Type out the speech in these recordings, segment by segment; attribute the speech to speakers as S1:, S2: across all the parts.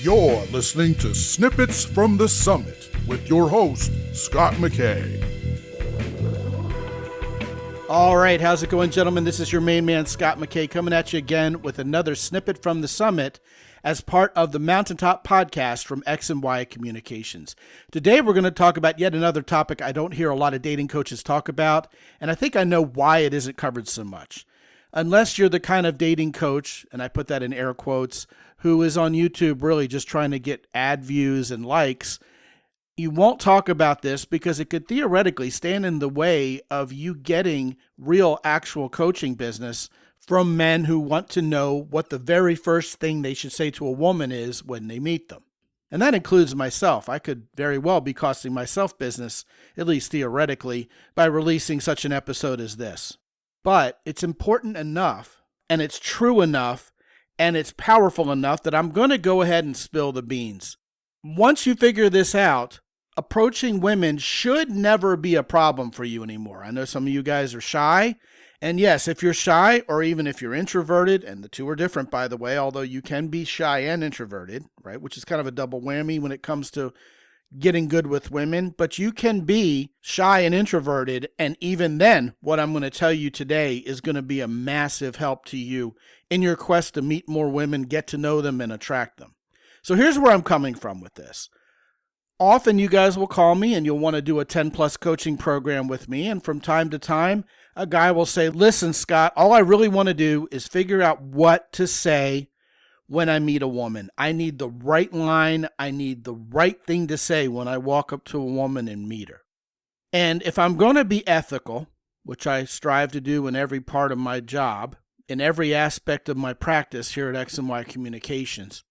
S1: You're listening to Snippets from the Summit with your host, Scott McKay.
S2: All right, how's it going, gentlemen? This is your main man, Scott McKay, coming at you again with another Snippet from the Summit as part of the Mountaintop podcast from X&Y Communications. Today, we're going to talk about yet another topic I don't hear a lot of dating coaches talk about, and I think I know why it isn't covered so much. Unless you're the kind of dating coach, and I put that in air quotes, who is on YouTube really just trying to get ad views and likes, you won't talk about this because it could theoretically stand in the way of you getting real actual coaching business from men who want to know what the very first thing they should say to a woman is when they meet them. And that includes myself. I could very well be costing myself business, at least theoretically, by releasing such an episode as this. But it's important enough, and it's true enough, and it's powerful enough that I'm going to go ahead and spill the beans. Once you figure this out, approaching women should never be a problem for you anymore. I know some of you guys are shy, and yes, if you're shy, or even if you're introverted, and the two are different, by the way, although you can be shy and introverted, right, which is kind of a double whammy when it comes to getting good with women, but you can be shy and introverted, and even then, what I'm going to tell you today is going to be a massive help to you in your quest to meet more women, get to know them, and attract them. So here's where I'm coming from with this. Often you guys will call me and you'll want to do a 10-plus coaching program with me, and from time to time, a guy will say, listen, Scott, all I really want to do is figure out what to say when I meet a woman. I need the right line. I need the right thing to say when I walk up to a woman and meet her. And if I'm going to be ethical, which I strive to do in every part of my job, in every aspect of my practice here at X&Y Communications,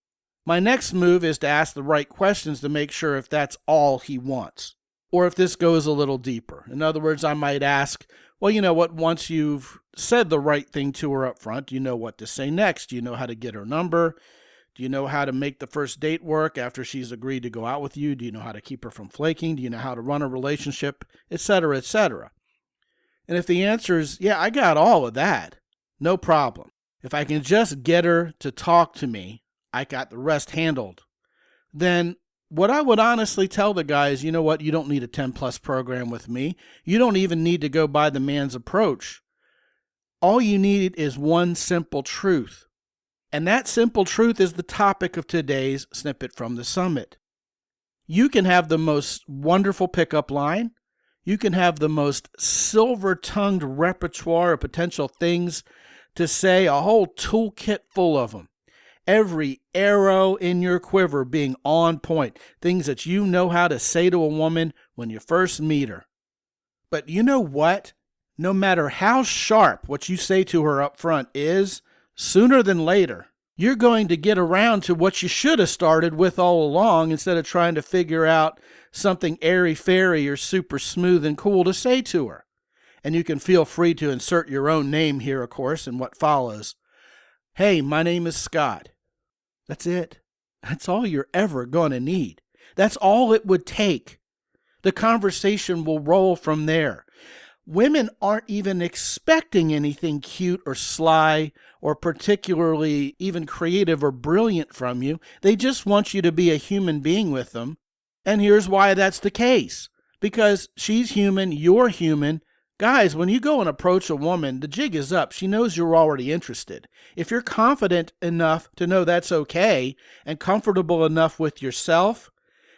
S2: my next move is to ask the right questions to make sure if that's all he wants, or if this goes a little deeper. In other words, I might ask, well, you know what, once you've said the right thing to her up front, do you know what to say next? Do you know how to get her number? Do you know how to make the first date work after she's agreed to go out with you? Do you know how to keep her from flaking? Do you know how to run a relationship, etc., etc.? And if the answer is, yeah, I got all of that, no problem. If I can just get her to talk to me, I got the rest handled. Then what I would honestly tell the guys, you know what, you don't need a 10-plus program with me. You don't even need to go by the man's approach. All you need is one simple truth. And that simple truth is the topic of today's Snippet from the Summit. You can have the most wonderful pickup line. You can have the most silver-tongued repertoire of potential things to say, a whole toolkit full of them. Every arrow in your quiver being on point, things that you know how to say to a woman when you first meet her. But you know what? No matter how sharp what you say to her up front is, sooner than later, you're going to get around to what you should have started with all along instead of trying to figure out something airy-fairy or super smooth and cool to say to her. And you can feel free to insert your own name here, of course, in what follows. Hey, my name is Scott. That's it. That's all you're ever going to need. That's all it would take. The conversation will roll from there. Women aren't even expecting anything cute or sly or particularly even creative or brilliant from you. They just want you to be a human being with them. And here's why that's the case. Because she's human, you're human. Guys, when you go and approach a woman, the jig is up. She knows you're already interested. If you're confident enough to know that's okay and comfortable enough with yourself,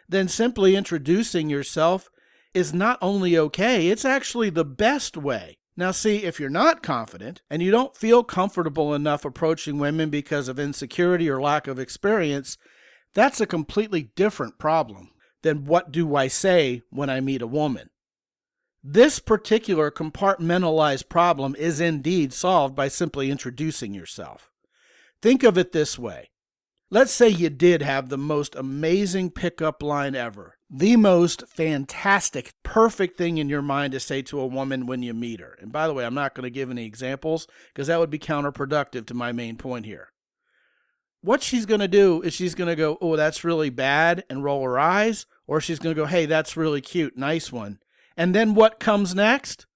S2: then simply introducing yourself is not only okay, it's actually the best way. Now see, if you're not confident and you don't feel comfortable enough approaching women because of insecurity or lack of experience, that's a completely different problem than what do I say when I meet a woman. This particular compartmentalized problem is indeed solved by simply introducing yourself. Think of it this way. Let's say you did have the most amazing pickup line ever, the most fantastic, perfect thing in your mind to say to a woman when you meet her. And by the way, I'm not going to give any examples because that would be counterproductive to my main point here. What she's going to do is she's going to go, oh, that's really bad, and roll her eyes, or she's going to go, hey, that's really cute, nice one. And then what comes next?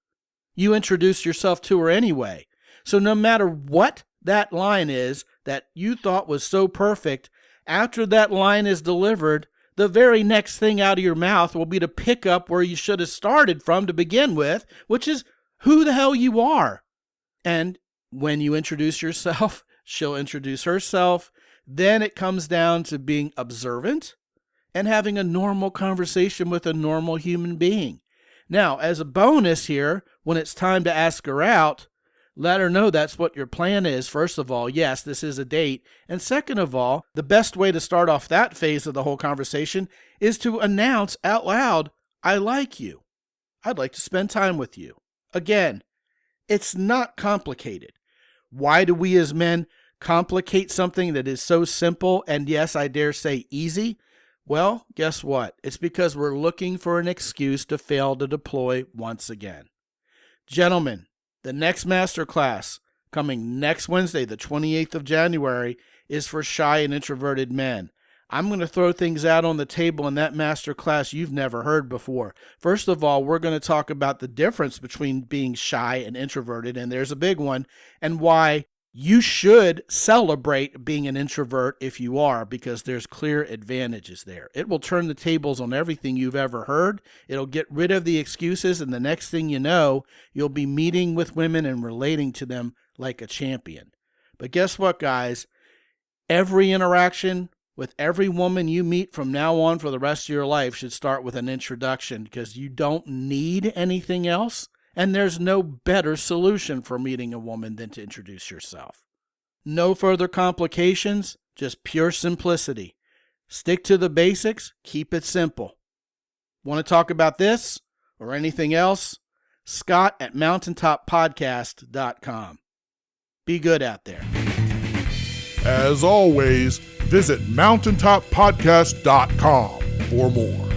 S2: You introduce yourself to her anyway. So no matter what that line is that you thought was so perfect, after that line is delivered, the very next thing out of your mouth will be to pick up where you should have started from to begin with, which is who the hell you are. And when you introduce yourself, she'll introduce herself. Then it comes down to being observant and having a normal conversation with a normal human being. Now, as a bonus here, when it's time to ask her out, let her know that's what your plan is. First of all, yes, this is a date. And second of all, the best way to start off that phase of the whole conversation is to announce out loud, I like you. I'd like to spend time with you. Again, it's not complicated. Why do we as men complicate something that is so simple and, yes, I dare say easy? Well, guess what? It's because we're looking for an excuse to fail to deploy once again. Gentlemen, the next masterclass coming next Wednesday, the 28th of January, is for shy and introverted men. I'm going to throw things out on the table in that masterclass you've never heard before. First of all, we're going to talk about the difference between being shy and introverted, and there's a big one, and why you should celebrate being an introvert if you are, because there's clear advantages there. It will turn the tables on everything you've ever heard. It'll get rid of the excuses, and the next thing you know, you'll be meeting with women and relating to them like a champion. But guess what, guys? Every interaction with every woman you meet from now on for the rest of your life should start with an introduction, because you don't need anything else. And there's no better solution for meeting a woman than to introduce yourself. No further complications, just pure simplicity. Stick to the basics, keep it simple. Want to talk about this or anything else? Scot at mountaintoppodcast.com. Be good out there.
S1: As always, visit mountaintoppodcast.com for more.